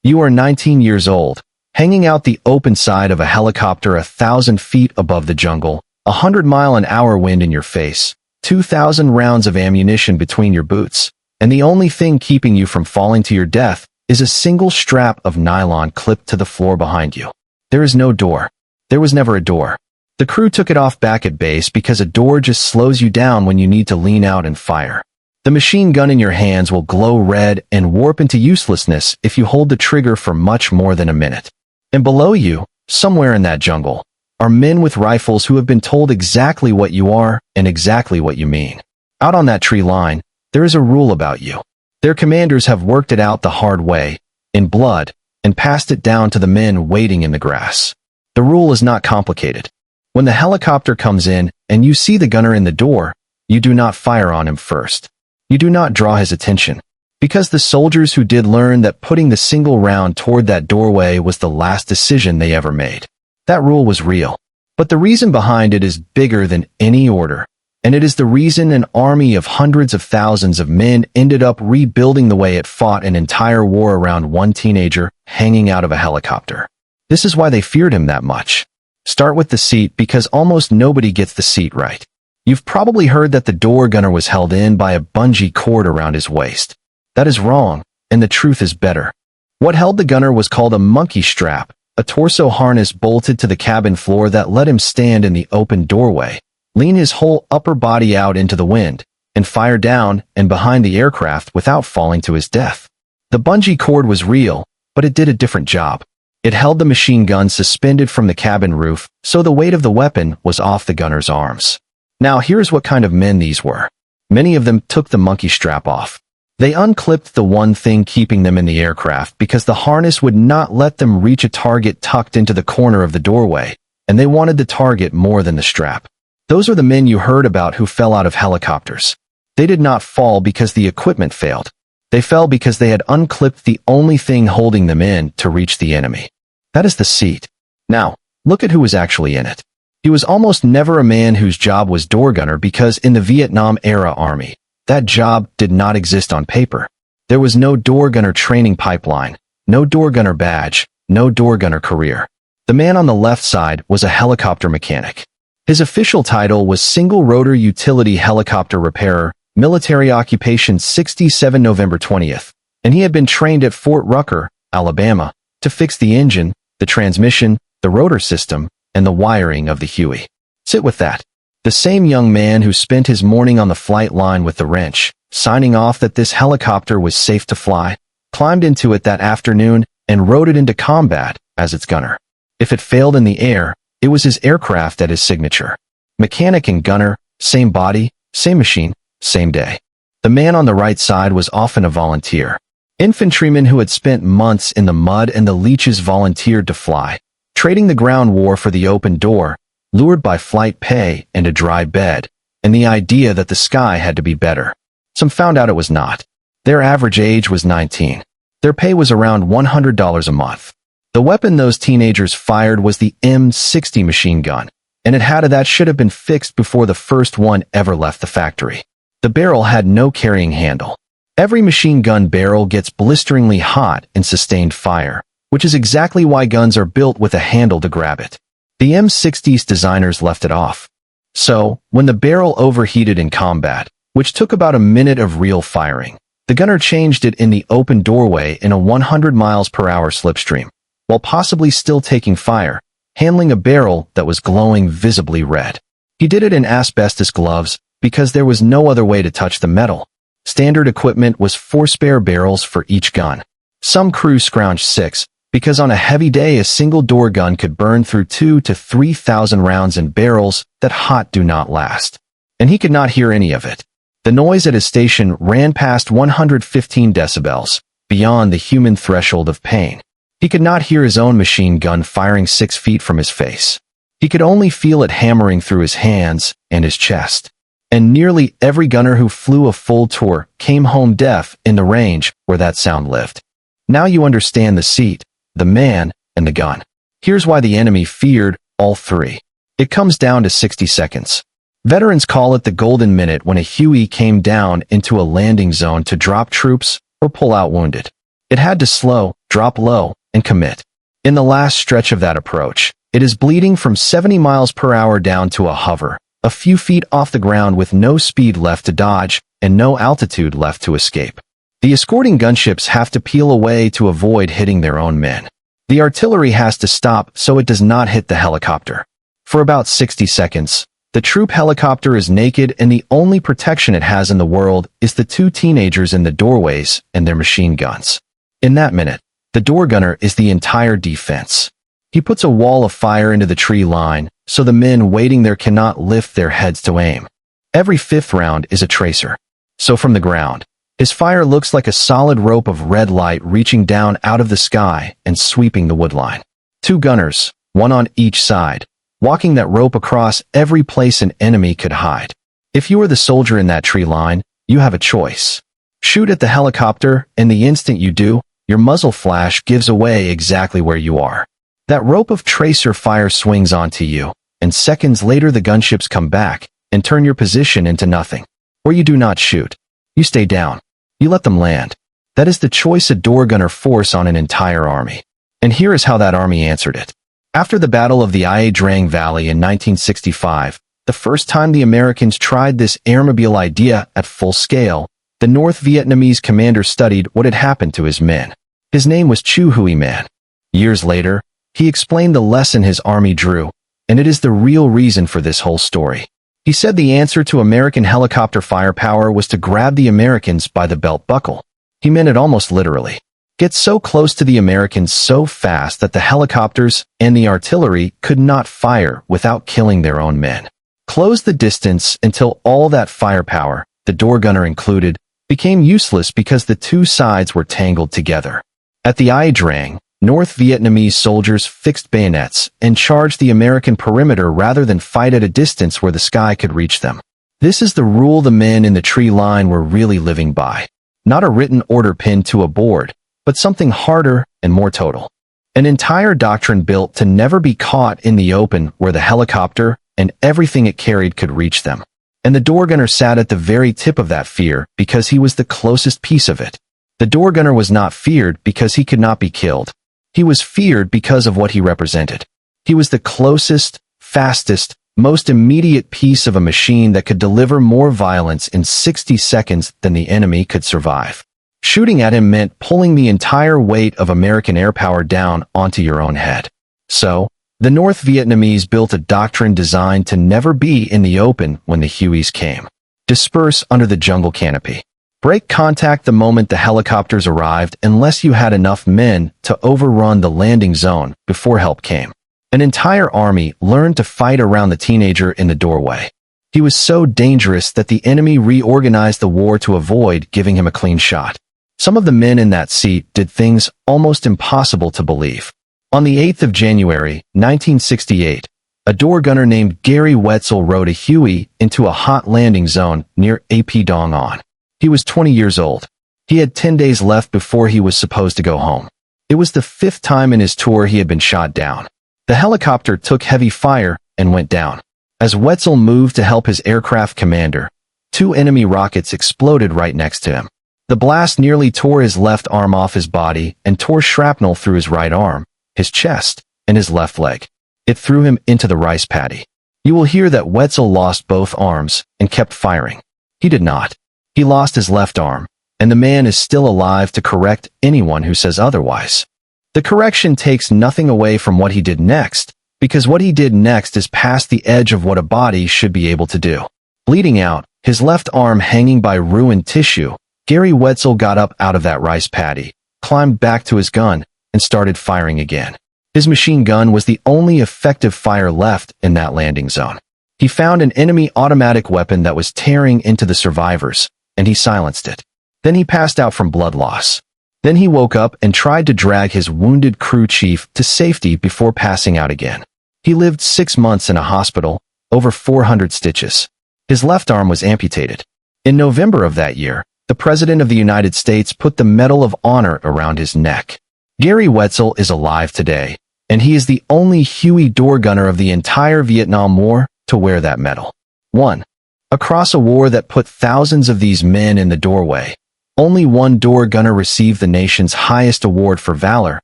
You are 19 years old, hanging out the open side of a helicopter 1,000 feet above the jungle, 100-mile-an-hour wind in your face, 2,000 rounds of ammunition between your boots, and the only thing keeping you from falling to your death is a single strap of nylon clipped to the floor behind you. There is no door. There was never a door. The crew took it off back at base because a door just slows you down when you need to lean out and fire. The machine gun in your hands will glow red and warp into uselessness if you hold the trigger for much more than a minute. And below you, somewhere in that jungle, are men with rifles who have been told exactly what you are and exactly what you mean. Out on that tree line, there is a rule about you. Their commanders have worked it out the hard way, in blood, and passed it down to the men waiting in the grass. The rule is not complicated. When the helicopter comes in and you see the gunner in the door, you do not fire on him first. You do not draw his attention, because the soldiers who did learn that putting the single round toward that doorway was the last decision they ever made. That rule was real, but the reason behind it is bigger than any order, and it is the reason an army of hundreds of thousands of men ended up rebuilding the way it fought an entire war around one teenager hanging out of a helicopter. This is why they feared him that much. Start with the seat because almost nobody gets the seat right. You've probably heard that the door gunner was held in by a bungee cord around his waist. That is wrong, and the truth is better. What held the gunner was called a monkey strap, a torso harness bolted to the cabin floor that let him stand in the open doorway, lean his whole upper body out into the wind, and fire down and behind the aircraft without falling to his death. The bungee cord was real, but it did a different job. It held the machine gun suspended from the cabin roof, so the weight of the weapon was off the gunner's arms. Now here's what kind of men these were. Many of them took the monkey strap off. They unclipped the one thing keeping them in the aircraft because the harness would not let them reach a target tucked into the corner of the doorway, and they wanted the target more than the strap. Those are the men you heard about who fell out of helicopters. They did not fall because the equipment failed. They fell because they had unclipped the only thing holding them in to reach the enemy. That is the seat. Now, look at who was actually in it. He was almost never a man whose job was door gunner because in the Vietnam-era army, that job did not exist on paper. There was no door gunner training pipeline, no door gunner badge, no door gunner career. The man on the left side was a helicopter mechanic. His official title was Single Rotor Utility Helicopter Repairer, Military Occupation 67 November 20th, and he had been trained at Fort Rucker, Alabama, to fix the engine, the transmission, the rotor system, and the wiring of the Huey. Sit with that. The same young man who spent his morning on the flight line with the wrench, signing off that this helicopter was safe to fly, climbed into it that afternoon and rode it into combat as its gunner. If it failed in the air, it was his aircraft at his signature. Mechanic and gunner, same body, same machine, same day. The man on the right side was often a volunteer. Infantrymen who had spent months in the mud and the leeches volunteered to fly, trading the ground war for the open door, lured by flight pay and a dry bed, and the idea that the sky had to be better. Some found out it was not. Their average age was 19. Their pay was around $100 a month. The weapon those teenagers fired was the M60 machine gun, and it had that should have been fixed before the first one ever left the factory. The barrel had no carrying handle. Every machine gun barrel gets blisteringly hot in sustained fire, which is exactly why guns are built with a handle to grab it. The M60's designers left it off. So, when the barrel overheated in combat, which took about a minute of real firing, the gunner changed it in the open doorway in a 100 miles per hour slipstream, while possibly still taking fire, handling a barrel that was glowing visibly red. He did it in asbestos gloves because there was no other way to touch the metal. Standard equipment was 4 spare barrels for each gun. Some crews scrounged 6, because on a heavy day a single door gun could burn through 2,000 to 3,000 rounds in barrels that hot do not last. And he could not hear any of it. The noise at his station ran past 115 decibels, beyond the human threshold of pain. He could not hear his own machine gun firing 6 feet from his face. He could only feel it hammering through his hands and his chest. And nearly every gunner who flew a full tour came home deaf in the range where that sound lived. Now you understand the seat, the man, and the gun. Here's why the enemy feared all three. It comes down to 60 seconds. Veterans call it the golden minute when a Huey came down into a landing zone to drop troops or pull out wounded. It had to slow, drop low, and commit. In the last stretch of that approach, it is bleeding from 70 miles per hour down to a hover, a few feet off the ground with no speed left to dodge and no altitude left to escape. The escorting gunships have to peel away to avoid hitting their own men. The artillery has to stop so it does not hit the helicopter. For about 60 seconds, the troop helicopter is naked and the only protection it has in the world is the two teenagers in the doorways and their machine guns. In that minute, the door gunner is the entire defense. He puts a wall of fire into the tree line so the men waiting there cannot lift their heads to aim. Every fifth round is a tracer. So from the ground, his fire looks like a solid rope of red light reaching down out of the sky and sweeping the woodline. Two gunners, one on each side, walking that rope across every place an enemy could hide. If you are the soldier in that tree line, you have a choice. Shoot at the helicopter, and the instant you do, your muzzle flash gives away exactly where you are. That rope of tracer fire swings onto you, and seconds later the gunships come back and turn your position into nothing. Or you do not shoot. You stay down. You let them land. That is the choice a door gunner force on an entire army. And here is how that army answered it. After the Battle of the Ia Drang Valley in 1965, the first time the Americans tried this airmobile idea at full scale, the North Vietnamese commander studied what had happened to his men. His name was Chu Huy Man. Years later, he explained the lesson his army drew, and it is the real reason for this whole story. He said the answer to American helicopter firepower was to grab the Americans by the belt buckle. He meant it almost literally. Get so close to the Americans so fast that the helicopters and the artillery could not fire without killing their own men. Close the distance until all that firepower, the door gunner included, became useless because the two sides were tangled together. At the Ia Drang, North Vietnamese soldiers fixed bayonets and charged the American perimeter rather than fight at a distance where the sky could reach them. This is the rule the men in the tree line were really living by. Not a written order pinned to a board, but something harder and more total. An entire doctrine built to never be caught in the open where the helicopter and everything it carried could reach them. And the door gunner sat at the very tip of that fear because he was the closest piece of it. The door gunner was not feared because he could not be killed. He was feared because of what he represented. He was the closest, fastest, most immediate piece of a machine that could deliver more violence in 60 seconds than the enemy could survive. Shooting at him meant pulling the entire weight of American air power down onto your own head. So, the North Vietnamese built a doctrine designed to never be in the open when the Hueys came. Disperse under the jungle canopy. Break contact the moment the helicopters arrived unless you had enough men to overrun the landing zone before help came. An entire army learned to fight around the teenager in the doorway. He was so dangerous that the enemy reorganized the war to avoid giving him a clean shot. Some of the men in that seat did things almost impossible to believe. On the 8th of January, 1968, a door gunner named Gary Wetzel rode a Huey into a hot landing zone near AP Dong On. He was 20 years old. He had 10 days left before he was supposed to go home. It was the 5th time in his tour he had been shot down. The helicopter took heavy fire and went down. As Wetzel moved to help his aircraft commander, 2 enemy rockets exploded right next to him. The blast nearly tore his left arm off his body and tore shrapnel through his right arm, his chest, and his left leg. It threw him into the rice paddy. You will hear that Wetzel lost both arms and kept firing. He did not. He lost his left arm, and the man is still alive to correct anyone who says otherwise. The correction takes nothing away from what he did next, because what he did next is past the edge of what a body should be able to do. Bleeding out, his left arm hanging by ruined tissue, Gary Wetzel got up out of that rice paddy, climbed back to his gun, and started firing again. His machine gun was the only effective fire left in that landing zone. He found an enemy automatic weapon that was tearing into the survivors, and he silenced it. Then he passed out from blood loss. Then he woke up and tried to drag his wounded crew chief to safety before passing out again. He lived 6 months in a hospital, over 400 stitches. His left arm was amputated. In November of that year, the President of the United States put the Medal of Honor around his neck. Gary Wetzel is alive today, and he is the only Huey door gunner of the entire Vietnam War to wear that medal. 1. Across a war that put thousands of these men in the doorway, Only one door gunner received the nation's highest award for valor,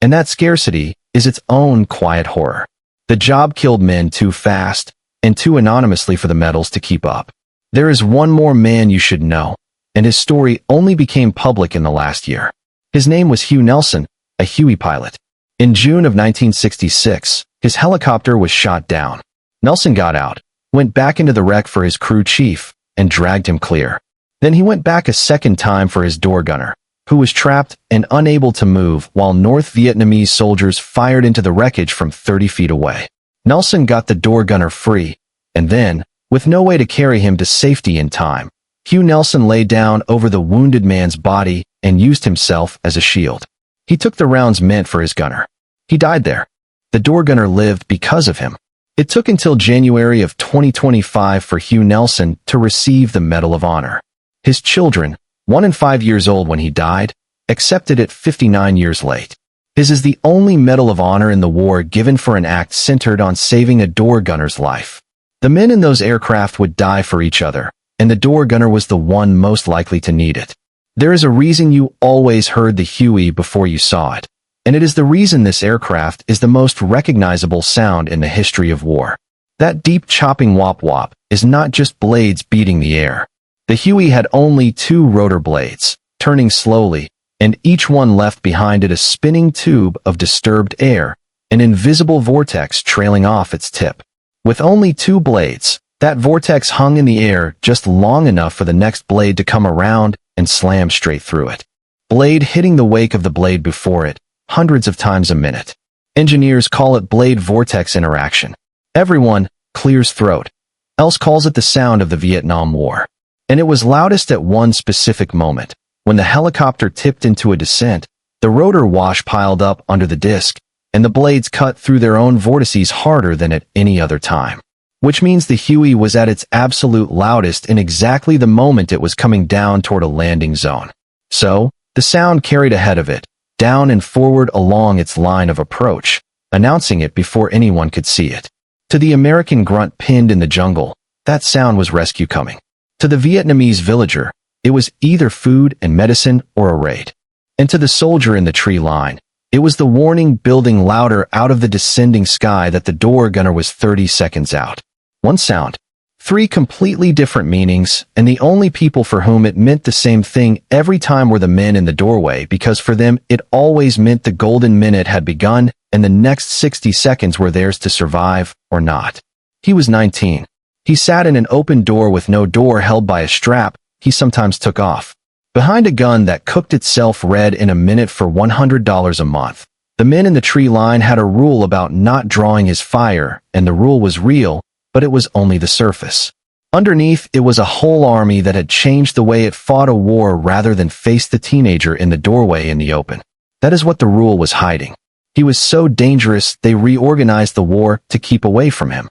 and that scarcity is its own quiet horror. The job killed men too fast and too anonymously for the medals to keep up. There is one more man you should know, and his story only became public in the last year. His name was Hugh Nelson, a Huey pilot. In June of 1966, his helicopter was shot down. Nelson got out, went back into the wreck for his crew chief, and dragged him clear. Then he went back a second time for his door gunner, who was trapped and unable to move while North Vietnamese soldiers fired into the wreckage from 30 feet away. Nelson got the door gunner free, and then, with no way to carry him to safety in time, Hugh Nelson lay down over the wounded man's body and used himself as a shield. He took the rounds meant for his gunner. He died there. The door gunner lived because of him. It took until January of 2025 for Hugh Nelson to receive the Medal of Honor. His children, 1 and 5 years old when he died, accepted it 59 years late. His is the only Medal of Honor in the war given for an act centered on saving a door gunner's life. The men in those aircraft would die for each other, and the door gunner was the one most likely to need it. There is a reason you always heard the Huey before you saw it, and it is the reason this aircraft is the most recognizable sound in the history of war. That deep chopping whop-whop is not just blades beating the air. The Huey had only 2 rotor blades, turning slowly, and each one left behind it a spinning tube of disturbed air, an invisible vortex trailing off its tip. With only 2 blades, that vortex hung in the air just long enough for the next blade to come around and slam straight through it. Blade hitting the wake of the blade before it, hundreds of times a minute. Engineers call it blade-vortex interaction. Everyone, clears throat, else calls it the sound of the Vietnam War. And it was loudest at one specific moment. When the helicopter tipped into a descent, the rotor wash piled up under the disc, and the blades cut through their own vortices harder than at any other time. Which means the Huey was at its absolute loudest in exactly the moment it was coming down toward a landing zone. So, the sound carried ahead of it, down and forward along its line of approach, announcing it before anyone could see it. To the American grunt pinned in the jungle, that sound was rescue coming. To the Vietnamese villager, it was either food and medicine or a raid. And to the soldier in the tree line, it was the warning building louder out of the descending sky that the door gunner was 30 seconds out. One sound, 3 completely different meanings, and the only people for whom it meant the same thing every time were the men in the doorway, because for them it always meant the golden minute had begun and the next 60 seconds were theirs to survive or not. He was 19. He sat in an open door with no door held by a strap he sometimes took off. Behind a gun that cooked itself red in a minute for $100 a month. The men in the tree line had a rule about not drawing his fire, and the rule was real, but it was only the surface. Underneath, it was a whole army that had changed the way it fought a war rather than face the teenager in the doorway in the open. That is what the rule was hiding. He was so dangerous they reorganized the war to keep away from him.